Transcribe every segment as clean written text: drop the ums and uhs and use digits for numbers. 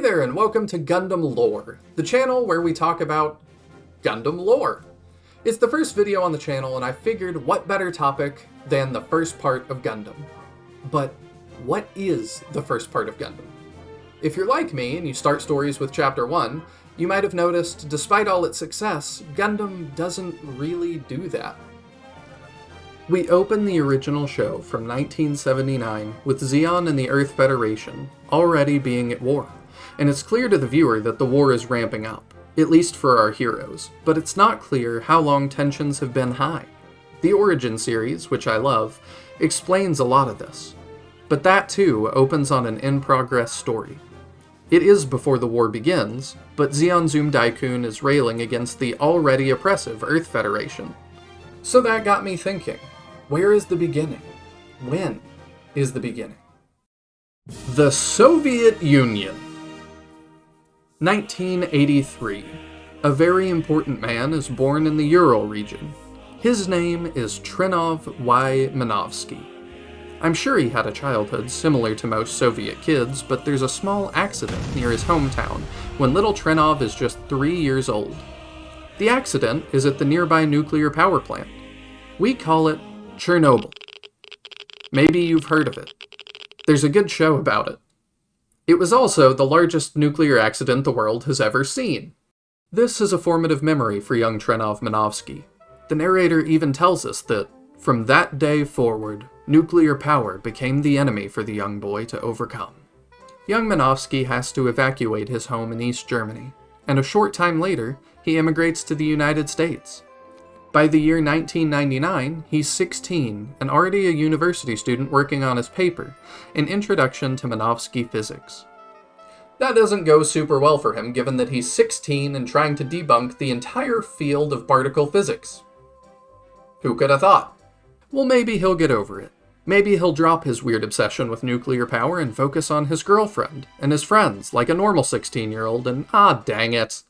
there, and welcome to Gundam Lore, the channel where we talk about Gundam lore. It's the first video on the channel, and I figured what better topic than the first part of Gundam. But what is the first part of Gundam? If you're like me and you start stories with Chapter 1, you might have noticed, despite all its success, Gundam doesn't really do that. We open the original show from 1979 with Zeon and the Earth Federation already being at war, and it's clear to the viewer that the war is ramping up, at least for our heroes, but it's not clear how long tensions have been high. The Origin series, which I love, explains a lot of this, but that too opens on an in-progress story. It is before the war begins, but Zeon Zoom Daikun is railing against the already oppressive Earth Federation. So that got me thinking. Where is the beginning? When is the beginning? The Soviet Union. 1983. A very important man is born in the Ural region. His name is Trinov Y. Minovsky. I'm sure he had a childhood similar to most Soviet kids, but there's a small accident near his hometown when little Trinov is just 3 years old. The accident is at the nearby nuclear power plant. We call it Chernobyl. Maybe you've heard of it. There's a good show about it. It was also the largest nuclear accident the world has ever seen. This is a formative memory for young Trinov Minovsky. The narrator even tells us that, from that day forward, nuclear power became the enemy for the young boy to overcome. Young Minovsky has to evacuate his home in East Germany, and a short time later, he immigrates to the United States. By the year 1999, he's 16 and already a university student working on his paper, An Introduction to Minovsky Physics. That doesn't go super well for him, given that he's 16 and trying to debunk the entire field of particle physics. Who could have thought? Well, maybe he'll get over it. Maybe he'll drop his weird obsession with nuclear power and focus on his girlfriend and his friends like a normal 16-year-old, and dang it.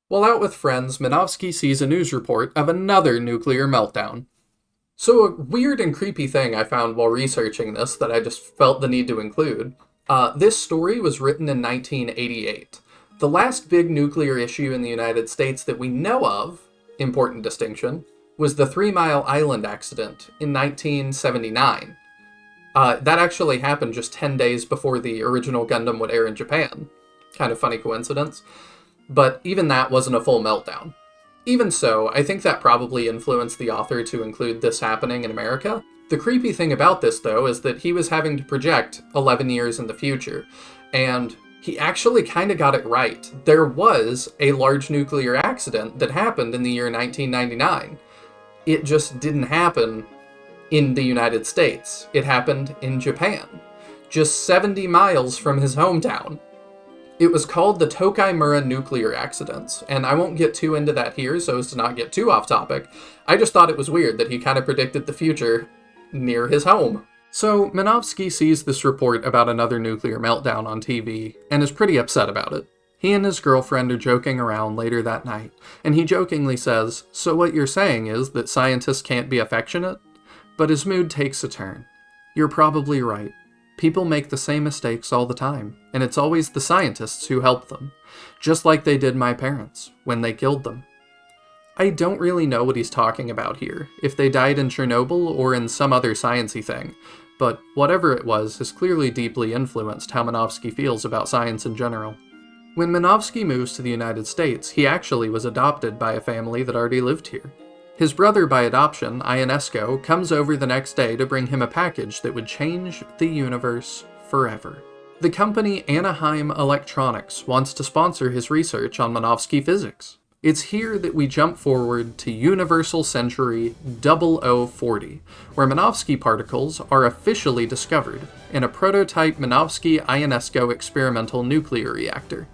While out with friends, Minovsky sees a news report of another nuclear meltdown. So a weird and creepy thing I found while researching this that I just felt the need to include. This story was written in 1988. The last big nuclear issue in the United States that we know of, important distinction, was the 3 Mile Island accident in 1979. That actually happened just 10 days before the original Gundam would air in Japan. Kind of funny coincidence. But even that wasn't a full meltdown. Even so, I think that probably influenced the author to include this happening in America. The creepy thing about this, though, is that he was having to project 11 years in the future, and he actually kind of got it right. There was a large nuclear accident that happened in the year 1999. It just didn't happen in the United States. It happened in Japan, just 70 miles from his hometown. It was called the Tokaimura nuclear accidents, and I won't get too into that here so as to not get too off topic. I just thought it was weird that he kind of predicted the future near his home. So Minovsky sees this report about another nuclear meltdown on TV, and is pretty upset about it. He and his girlfriend are joking around later that night, and he jokingly says, "So what you're saying is that scientists can't be affectionate?" But his mood takes a turn. "You're probably right. People make the same mistakes all the time, and it's always the scientists who help them, just like they did my parents when they killed them." I don't really know what he's talking about here, if they died in Chernobyl or in some other sciencey thing, but whatever it was has clearly deeply influenced how Minovsky feels about science in general. When Minovsky moves to the United States, he actually was adopted by a family that already lived here. His brother by adoption, Ionesco, comes over the next day to bring him a package that would change the universe forever. The company Anaheim Electronics wants to sponsor his research on Minovsky physics. It's here that we jump forward to Universal Century 0040, where Minovsky particles are officially discovered in a prototype Minovsky-Ionesco experimental nuclear reactor.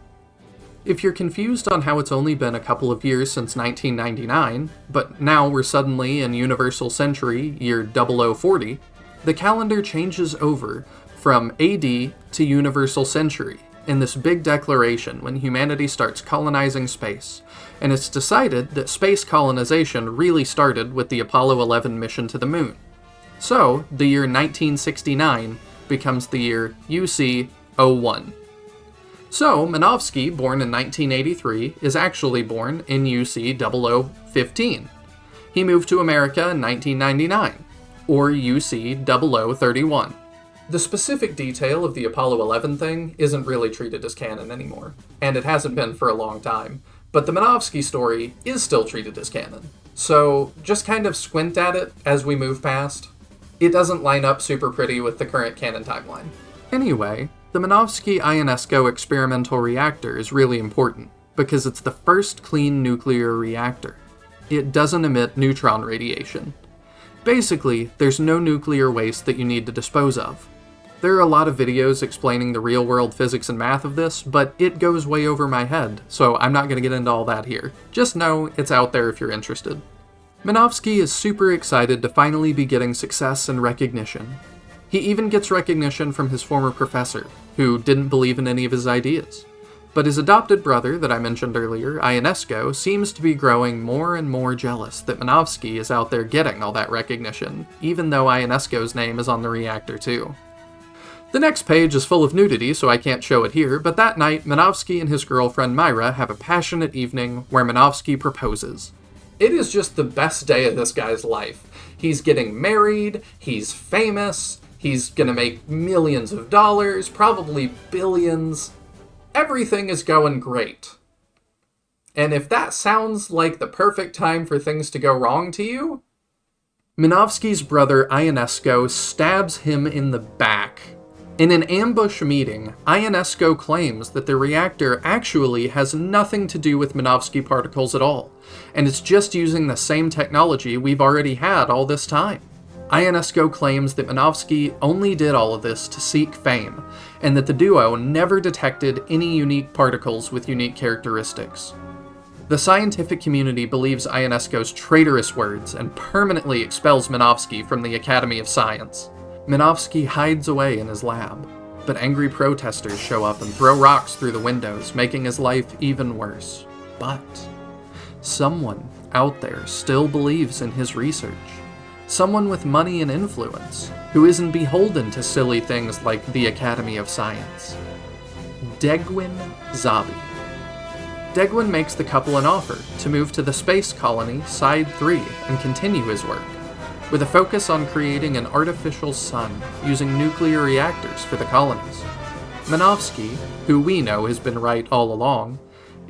If you're confused on how it's only been a couple of years since 1999, but now we're suddenly in Universal Century year 0040, the calendar changes over from AD to Universal Century in this big declaration when humanity starts colonizing space, and it's decided that space colonization really started with the Apollo 11 mission to the moon. So, the year 1969 becomes the year UC 01. So, Minovsky, born in 1983, is actually born in UC 0015. He moved to America in 1999, or UC 0031. The specific detail of the Apollo 11 thing isn't really treated as canon anymore, and it hasn't been for a long time, but the Minovsky story is still treated as canon. So, just kind of squint at it as we move past. It doesn't line up super pretty with the current canon timeline. Anyway, the Minovsky Ionesco experimental reactor is really important, because it's the first clean nuclear reactor. It doesn't emit neutron radiation. Basically, there's no nuclear waste that you need to dispose of. There are a lot of videos explaining the real-world physics and math of this, but it goes way over my head, so I'm not going to get into all that here. Just know it's out there if you're interested. Minovsky is super excited to finally be getting success and recognition. He even gets recognition from his former professor, who didn't believe in any of his ideas. But his adopted brother that I mentioned earlier, Ionesco, seems to be growing more and more jealous that Minovsky is out there getting all that recognition, even though Ionesco's name is on the reactor too. The next page is full of nudity, so I can't show it here, but that night, Minovsky and his girlfriend Myra have a passionate evening where Minovsky proposes. It is just the best day of this guy's life. He's getting married, he's famous, he's gonna make millions of dollars, probably billions. Everything is going great. And if that sounds like the perfect time for things to go wrong to you, Minovsky's brother Ionesco stabs him in the back. In an ambush meeting, Ionesco claims that the reactor actually has nothing to do with Minovsky particles at all, and it's just using the same technology we've already had all this time. Ionesco claims that Minovsky only did all of this to seek fame, and that the duo never detected any unique particles with unique characteristics. The scientific community believes Ionesco's traitorous words and permanently expels Minovsky from the Academy of Science. Minovsky hides away in his lab, but angry protesters show up and throw rocks through the windows, making his life even worse. But someone out there still believes in his research. Someone with money and influence, who isn't beholden to silly things like the Academy of Science. Degwin Zabi. Degwin makes the couple an offer to move to the space colony Side 3 and continue his work, with a focus on creating an artificial sun using nuclear reactors for the colonies. Minovsky, who we know has been right all along,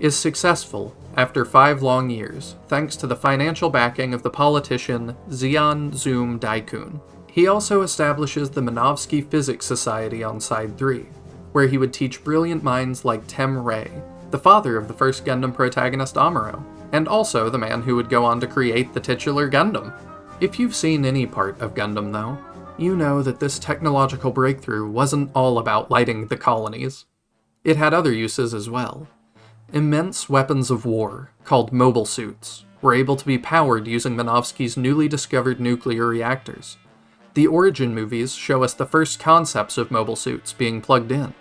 is successful after 5 long years, thanks to the financial backing of the politician Zeon Zoom Daikun. He also establishes the Minovsky Physics Society on Side 3, where he would teach brilliant minds like Tem Ray, the father of the first Gundam protagonist Amuro, and also the man who would go on to create the titular Gundam. If you've seen any part of Gundam, though, you know that this technological breakthrough wasn't all about lighting the colonies. It had other uses as well. Immense weapons of war, called mobile suits, were able to be powered using Minovsky's newly discovered nuclear reactors. The Origin movies show us the first concepts of mobile suits being plugged in,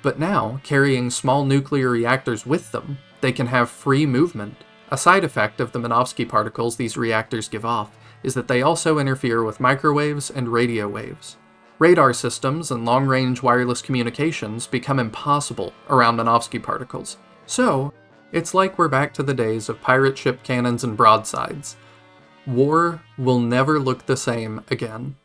but now, carrying small nuclear reactors with them, they can have free movement. A side effect of the Minovsky particles these reactors give off is that they also interfere with microwaves and radio waves. Radar systems and long-range wireless communications become impossible around Minovsky particles. So, it's like we're back to the days of pirate ship cannons and broadsides. War will never look the same again.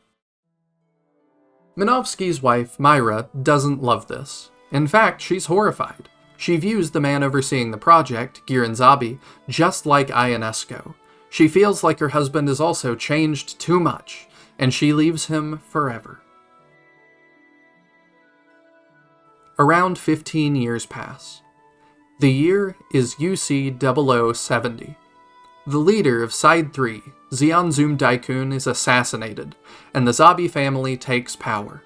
Minovsky's wife, Myra, doesn't love this. In fact, she's horrified. She views the man overseeing the project, Giran Zabi, just like Ionesco. She feels like her husband has also changed too much, and she leaves him forever. Around 15 years pass. The year is UC 0070. The leader of Side 3, Zeon Zoom Daikun, is assassinated, and the Zabi family takes power.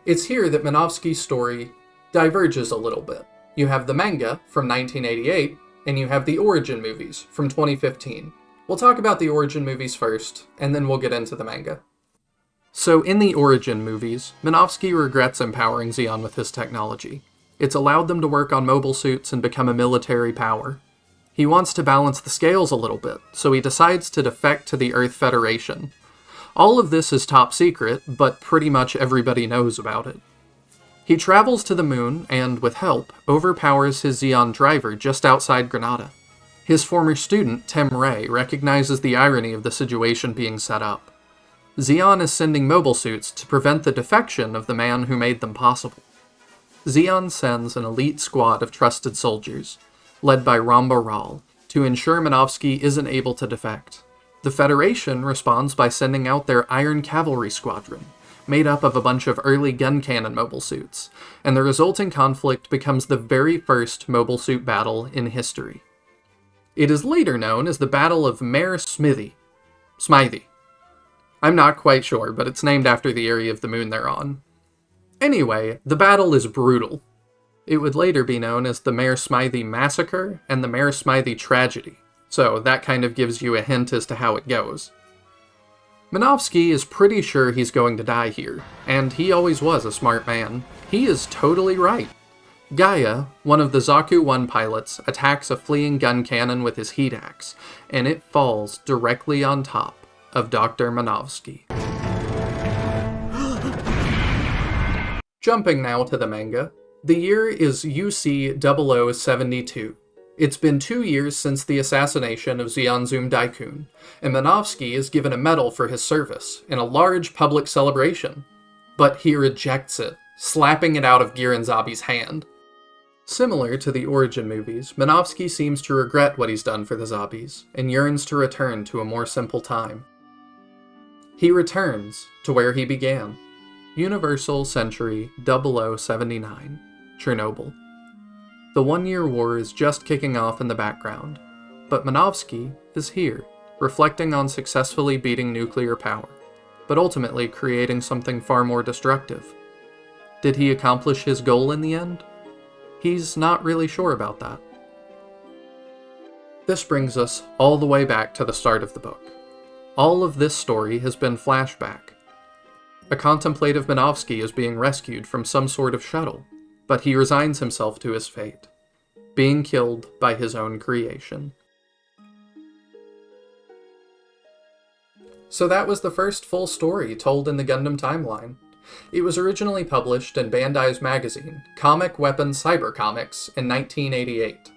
It's here that Minovsky's story diverges a little bit. You have the manga from 1988, and you have the Origin movies from 2015. We'll talk about the Origin movies first, and then we'll get into the manga. So in the Origin movies, Minovsky regrets empowering Zeon with his technology. It's allowed them to work on mobile suits and become a military power. He wants to balance the scales a little bit, so he decides to defect to the Earth Federation. All of this is top secret, but pretty much everybody knows about it. He travels to the moon and, with help, overpowers his Zeon driver just outside Granada. His former student, Tim Ray, recognizes the irony of the situation being set up. Zeon is sending mobile suits to prevent the defection of the man who made them possible. Zeon sends an elite squad of trusted soldiers, led by Ramba Ral, to ensure Minovsky isn't able to defect. The Federation responds by sending out their Iron Cavalry Squadron, made up of a bunch of early gun cannon mobile suits, and the resulting conflict becomes the very first mobile suit battle in history. It is later known as the Battle of Mare Smithy. I'm not quite sure, but it's named after the area of the moon they're on. Anyway, the battle is brutal. It would later be known as the Mare Smithy Massacre and the Mare Smithy Tragedy, so that kind of gives you a hint as to how it goes. Minovsky is pretty sure he's going to die here, and he always was a smart man. He is totally right. Gaia, one of the Zaku-1 pilots, attacks a fleeing gun cannon with his heat axe, and it falls directly on top of Dr. Minovsky. Jumping now to the manga. The year is UC 0072. It's been 2 years since the assassination of Zeonzum Daikun, and Minovsky is given a medal for his service in a large public celebration. But he rejects it, slapping it out of Giranzabi's hand. Similar to the Origin movies, Minovsky seems to regret what he's done for the Zabis, and yearns to return to a more simple time. He returns to where he began, Universal Century 0079, Chernobyl. The 1-year war is just kicking off in the background, but Minovsky is here, reflecting on successfully beating nuclear power, but ultimately creating something far more destructive. Did he accomplish his goal in the end? He's not really sure about that. This brings us all the way back to the start of the book. All of this story has been flashback. A contemplative Minovsky is being rescued from some sort of shuttle, but he resigns himself to his fate, being killed by his own creation. So that was the first full story told in the Gundam timeline. It was originally published in Bandai's magazine, Comic Weapon Cyber Comics, in 1988,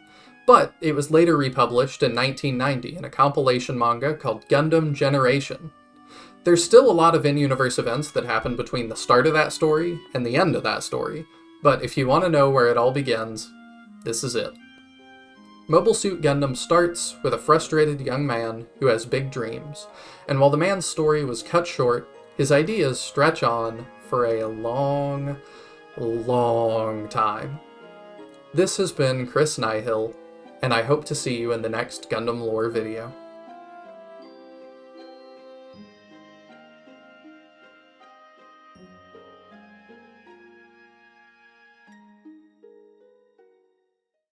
but it was later republished in 1990 in a compilation manga called Gundam Generation. There's still a lot of in-universe events that happen between the start of that story and the end of that story, but if you want to know where it all begins, this is it. Mobile Suit Gundam starts with a frustrated young man who has big dreams, and while the man's story was cut short, his ideas stretch on for a long, long time. This has been Chris Nyhill, and I hope to see you in the next Gundam Lore video.